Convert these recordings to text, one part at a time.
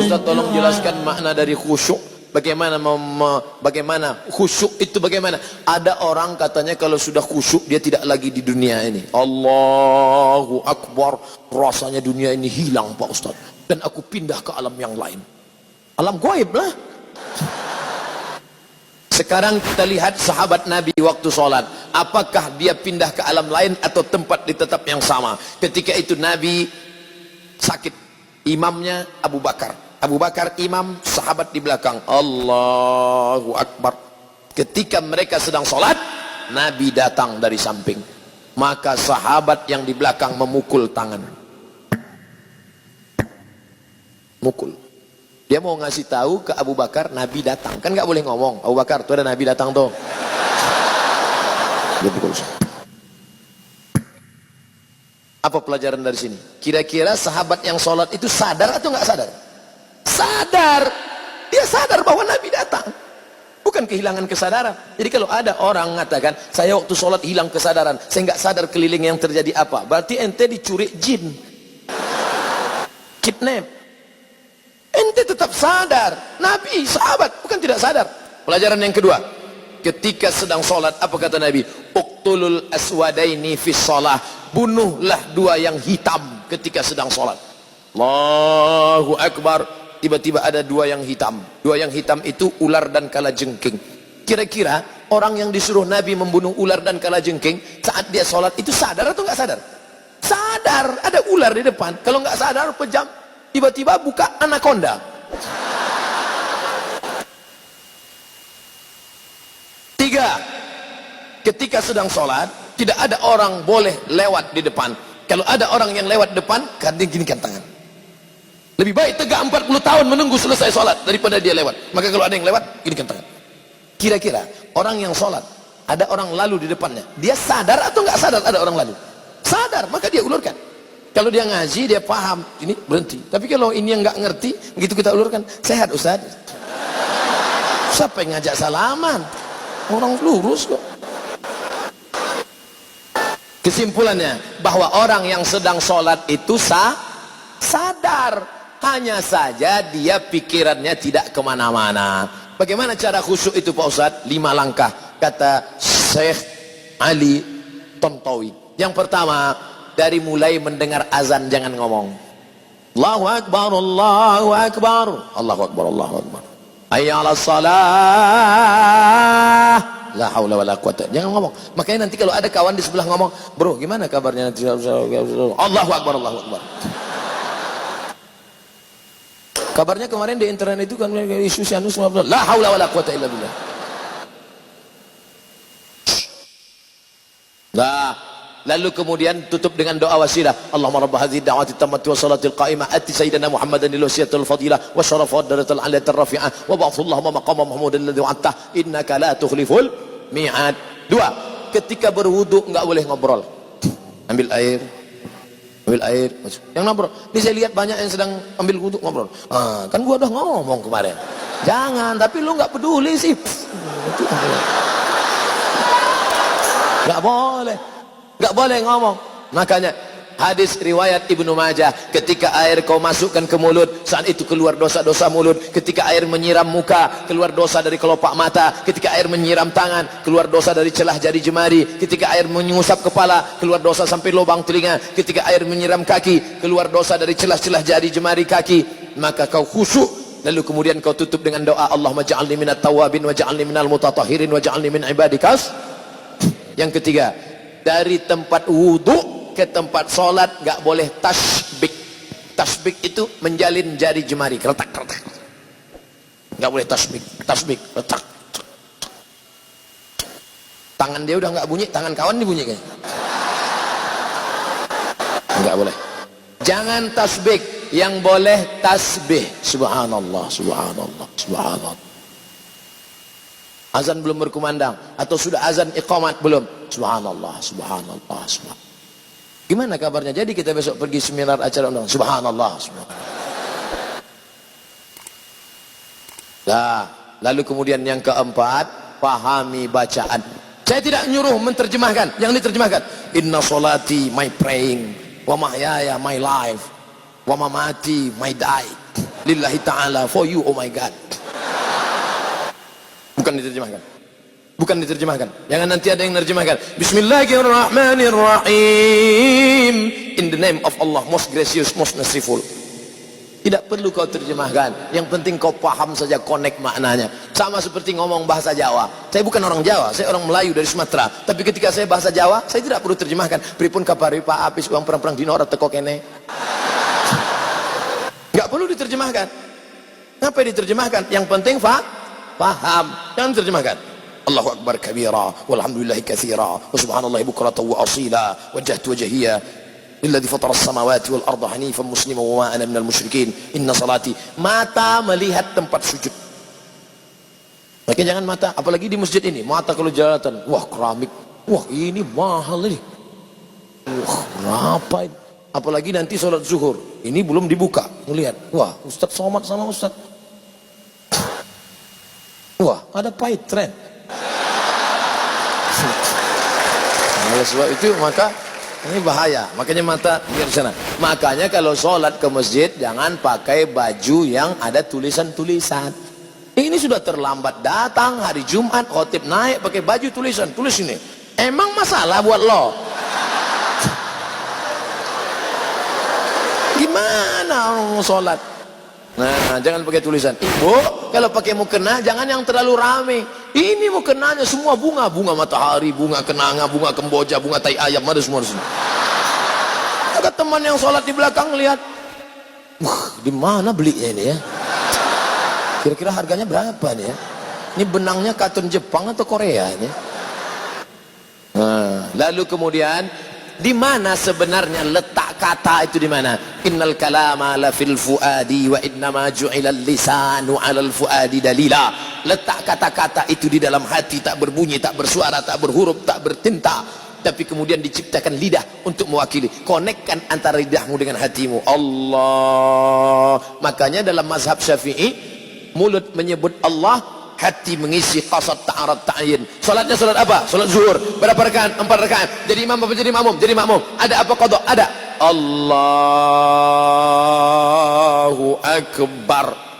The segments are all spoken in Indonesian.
Ustaz tolong jelaskan makna dari khusyuk. Bagaimana khusyuk itu bagaimana? Ada orang katanya kalau sudah khusyuk dia tidak lagi di dunia ini. Allahu Akbar, rasanya dunia ini hilang Pak Ustaz, dan aku pindah ke alam yang lain. Alam gaib lah. Sekarang kita lihat sahabat Nabi waktu sholat, apakah dia pindah ke alam lain atau tempat di tetap yang sama? Ketika itu Nabi sakit, imamnya Abu Bakar. Abu Bakar imam, sahabat di belakang. Allahu Akbar. Ketika mereka sedang sholat, Nabi datang dari samping. Maka sahabat yang di belakang memukul tangan. Mukul. Dia mau ngasih tahu ke Abu Bakar, Nabi datang. Kan nggak boleh ngomong, Abu Bakar, tuh ada Nabi datang tuh. Dia pukul. Apa pelajaran dari sini? Kira-kira sahabat yang sholat itu sadar atau nggak sadar? Sadar. Dia sadar bahwa Nabi datang. Bukan kehilangan kesadaran. Jadi kalau ada orang mengatakan, saya waktu sholat hilang kesadaran, saya nggak sadar keliling yang terjadi apa, berarti ente dicuri jin, kidnap. Ente tetap sadar. Nabi, sahabat, bukan tidak sadar. Pelajaran yang kedua, ketika sedang sholat, apa kata Nabi? Uqtulul aswadaini fis sholah. Bunuhlah dua yang hitam ketika sedang sholat. Allahu Akbar. Tiba-tiba ada dua yang hitam. Dua yang hitam itu ular dan kalajengking. Kira-kira orang yang disuruh Nabi membunuh ular dan kalajengking saat dia sholat itu sadar atau nggak sadar? Sadar. Ada ular di depan. Kalau nggak sadar pejam. Tiba-tiba buka anaconda. Tiga. Ketika sedang sholat tidak ada orang boleh lewat di depan. Kalau ada orang yang lewat depan, dia ginikan tangan. Lebih baik tegak 40 tahun menunggu selesai sholat daripada dia lewat. Maka kalau ada yang lewat, ginikan tangan. Kira-kira orang yang sholat, ada orang lalu di depannya, dia sadar atau nggak sadar ada orang lalu? Sadar, maka dia ulurkan. Kalau dia ngaji, dia paham, ini berhenti. Tapi kalau ini yang nggak ngerti, begitu kita ulurkan, sehat Ustaz. Siapa yang ngajak salaman? Orang lurus kok. Kesimpulannya, bahwa orang yang sedang sholat itu sadar. Hanya saja dia pikirannya tidak kemana-mana. Bagaimana cara khusyuk itu Pak Ustadz? 5 langkah, kata Syekh Ali Tontowi. Yang pertama, dari mulai mendengar azan jangan ngomong. Allahu Akbar, Allahu Akbar, Allahu Akbar, Allahu Akbar. Hayya 'alas salah. La haula wala quwata. Jangan ngomong. Makanya nanti kalau ada kawan di sebelah ngomong, bro gimana kabarnya? Allahu Akbar, Allahu Akbar. Kabarnya kemarin di internet itu kan isu Sianus, la haula wala quwata illa billah. Nah, lalu kemudian tutup dengan doa wasilah. Allahumma rabb hadhihi da'wati tammati wa salatil qa'imah ati sayyidina Muhammadan lil wasiyatil fadilah wa syarafa darajatil 'aliyatir rafi'ah wa ba'athu Allahumma maqama mahmudan alladhi wa'adta innaka la tukhliful mi'ad. 2. Ketika berwudu enggak boleh ngobrol. Ambil air, yang ngobrol. Ini saya lihat banyak yang sedang ambil wudu ngobrol. Kan gua udah ngomong kemarin. Jangan, tapi lu nggak peduli sih. Nggak boleh ngomong. Makanya hadis riwayat Ibnu Majah, ketika air kau masukkan ke mulut, saat itu keluar dosa-dosa mulut. Ketika air menyiram muka, keluar dosa dari kelopak mata. Ketika air menyiram tangan, keluar dosa dari celah jari jemari. Ketika air mengusap kepala, keluar dosa sampai lubang telinga. Ketika air menyiram kaki, keluar dosa dari celah-celah jari jemari kaki. Maka kau khusyuk, lalu kemudian kau tutup dengan doa, Allahumma ja'alni minat tawabin wa ja'alni minal mutatahhirin wa ja'alni min ibadikas. Yang ketiga, dari tempat wudu ke tempat sholat nggak boleh tasbik. Tasbik itu menjalin jari jemari, retak. Nggak boleh tasbik, retak. Tangan dia udah nggak bunyi, tangan kawan dibunyi kayaknya. Nggak boleh. Jangan tasbik, yang boleh tasbih. Subhanallah, subhanallah, subhanallah. Azan belum berkumandang atau sudah azan iqamat belum? Subhanallah, subhanallah, subhanallah. Gimana kabarnya? Jadi kita besok pergi seminar acara undang. Subhanallah, subhanallah. Nah, lalu kemudian yang keempat, pahami bacaan. Saya tidak nyuruh menterjemahkan, yang diterjemahkan. Inna solati my praying, wa mahyaya my life, wa mamati my die. lillahi ta'ala, for you, oh my God. Bukan diterjemahkan. Bukan diterjemahkan. Jangan nanti ada yang menerjemahkan. Bismillahirrahmanirrahim. In the name of Allah, most gracious, most merciful. Tidak perlu kau terjemahkan. Yang penting kau paham saja, connect maknanya. Sama seperti ngomong bahasa Jawa. Saya bukan orang Jawa, saya orang Melayu dari Sumatera. Tapi ketika saya bahasa Jawa, saya tidak perlu terjemahkan. Pripun kapari Pak Apis uang perang-perang dino ora teko kene. Enggak perlu diterjemahkan. Ngapain diterjemahkan? Yang penting paham. Jangan terjemahkan. Allahu akbar kabira walhamdulillahi katsira wa subhanallahi bukratan wa asila wajjahtu wajhiya lilladzi fatara as-samawati wal arda hanifan musliman wa ma ana minal musyrikin inna salati. Mata melihat tempat sujud. Makanya jangan mata, apalagi di masjid ini, mata kalau jelalatan, wah keramik, wah ini mahal ini, wah berapa ini? Apalagi nanti sholat zuhur, ini belum dibuka, melihat, wah Ustadz Somad sama Ustadz, wah ada pahit tren. Oleh sebab itu maka ini bahaya, makanya mata biar sana. Makanya kalau sholat ke masjid jangan pakai baju yang ada tulisan-tulisan. Ini sudah terlambat datang hari Jumat, khotib naik pakai baju tulisan, tulis ini. Emang masalah buat lo? Gimana orang sholat? Nah, jangan pakai tulisan. Ibu, kalau pakai mukena jangan yang terlalu rame. Ini mukenanya semua bunga, bunga matahari, bunga kenanga, bunga kemboja, bunga tai ayam, ada semua di sini. Ada teman yang sholat di belakang lihat, di mana belinya ini ya? Kira-kira harganya berapa nih ya? Ini benangnya katun Jepang atau Korea ini? Nah, lalu kemudian di mana sebenarnya letak kata itu di mana? Innal kalama la fil fuadi wa innama ju'ilal lisanu 'alal fuadi dalila. Letak kata-kata itu di dalam hati, tak berbunyi, tak bersuara, tak berhuruf, tak bertinta, tapi kemudian diciptakan lidah untuk mewakili. Konekkan antara lidahmu dengan hatimu. Allah. Makanya dalam mazhab Syafi'i, mulut menyebut Allah, hati mengisi qasad ta'arad ta'yin. Salatnya salat apa? Salat zuhur. Berapa rakaat? 4 rakaat. Jadi imam apa jadi makmum? Jadi makmum. Ada apa qada? Ada. Allahu akbar.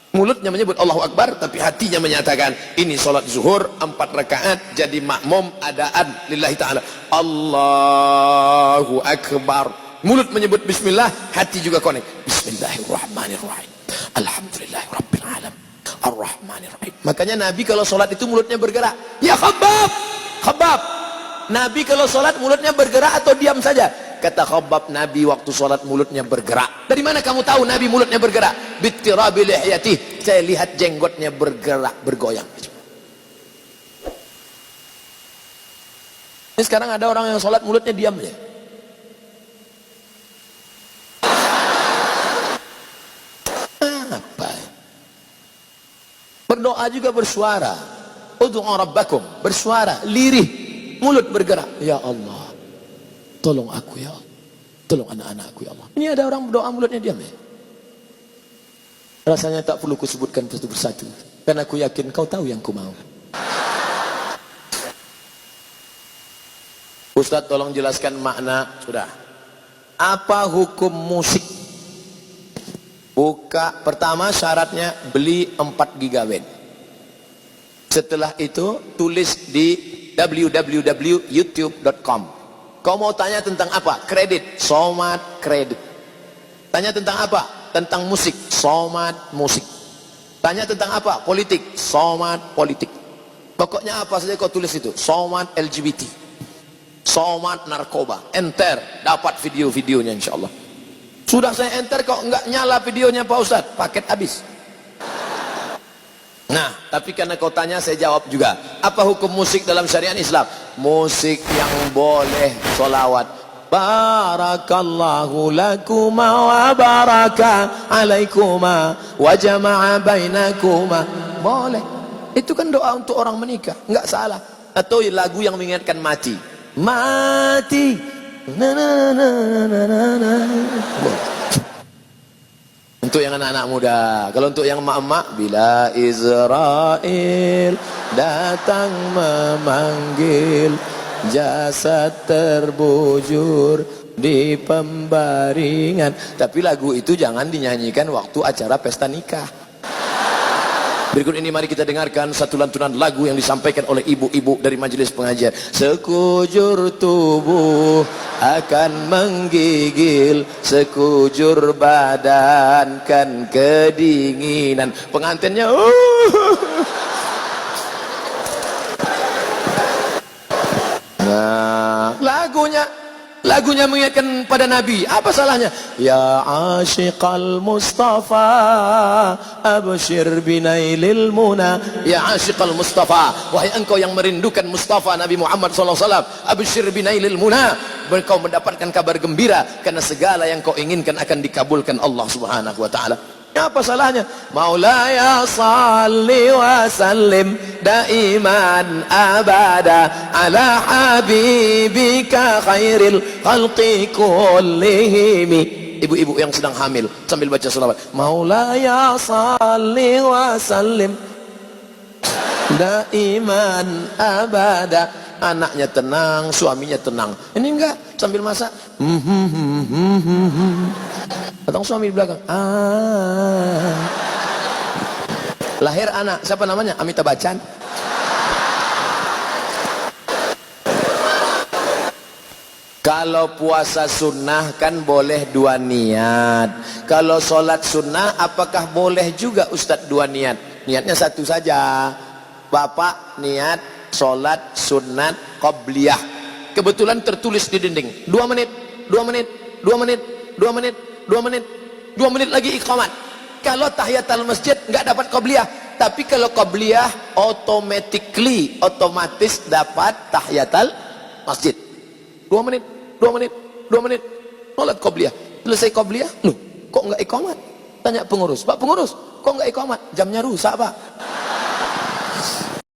Mulutnya menyebut Allahu akbar, tapi hatinya menyatakan ini salat zuhur 4 rakaat, jadi makmum adaan lillahi ta'ala. Allahu akbar. Mulut menyebut bismillah, hati juga konek. Bismillahirrahmanirrahim. Alhamdulillahirabbil alamin. Ar-Rahmanir-Rahim. Makanya Nabi kalau sholat itu mulutnya bergerak. Ya Khabbab, Khabbab. Nabi kalau sholat mulutnya bergerak atau diam saja? Kata Khabbab, Nabi waktu sholat mulutnya bergerak. Dari mana kamu tahu Nabi mulutnya bergerak? Bittirabi lihyatih. Saya lihat jenggotnya bergerak, bergoyang. Ini sekarang ada orang yang sholat mulutnya diam aja. Berdoa juga bersuara. Ud'u rabbakum, bersuara, lirih, mulut bergerak. Ya Allah, tolong aku ya Allah, tolong anak-anakku ya Allah. Ini ada orang berdoa mulutnya diam ya. Rasanya tak perlu kusebutkan satu persatu, karena aku yakin kau tahu yang ku mau. Ustaz tolong jelaskan makna. Sudah. Apa hukum musik? Buka, pertama syaratnya beli 4 GB. Setelah itu tulis di www.youtube.com. Kau mau tanya tentang apa? Kredit, Somad kredit. Tanya tentang apa? Tentang musik, Somad musik. Tanya tentang apa? Politik, Somad politik. Pokoknya apa saja kau tulis itu. Somad LGBT, Somad narkoba. Enter, dapat video-videonya insyaallah. Sudah saya enter kok enggak nyala videonya Pak Ustadz, paket habis. Nah, tapi karena kau tanya saya jawab juga. Apa hukum musik dalam syariat Islam? Musik yang boleh solawat. Barakallahu lakuma wa baraka alaikuma wa jama'a bainakuma. Boleh. Itu kan doa untuk orang menikah, enggak salah. Atau lagu yang mengingatkan mati. Mati. Na, na, na, na, na, na. Untuk yang anak-anak muda. Kalau untuk yang emak-emak, bila Israel datang memanggil, jasad terbujur di pembaringan. Tapi lagu itu jangan dinyanyikan waktu acara pesta nikah. Berikut ini mari kita dengarkan satu lantunan lagu yang disampaikan oleh ibu-ibu dari majelis pengajian. Sekujur tubuh akan menggigil, sekujur badan kan kedinginan. Pengantinnya Nah, lagunya mengingatkan pada Nabi. Apa salahnya? Ya asyiqal Mustafa abshir binailil muna. Ya asyiqal Mustafa, wahai engkau yang merindukan Mustafa Nabi Muhammad SAW, abshir binailil muna, engkau mendapatkan kabar gembira karena segala yang kau inginkan akan dikabulkan Allah Subhanahu wa taala. Apa salahnya? Maulaya salli wa sallim daiman abada ala habibika khairil khalqi kullihim. Ibu-ibu yang sedang hamil sambil baca selawat. Maulaya salli wa sallim daiman abada. Anaknya tenang, suaminya tenang. Ini enggak, sambil masak. Datang suami di belakang. Lahir anak, siapa namanya? Amitabh Bachchan. Kalau puasa sunnah kan boleh dua niat. Kalau sholat sunnah apakah boleh juga Ustadz dua niat? Niatnya satu saja. Bapak niat sholat sunat qabliyah, kebetulan tertulis di dinding 2 menit, 2 menit, 2 menit, 2 menit, 2 menit, 2 menit lagi iqamat. Kalau tahiyatul masjid nggak dapat qabliyah, tapi kalau qabliyah otomatis dapat tahiyatul masjid. 2 menit, 2 menit, 2 menit, sholat qabliyah. Selesai qabliyah, loh kok nggak iqamat? Tanya pengurus, Pak pengurus, kok nggak iqamat? Jamnya rusak Pak.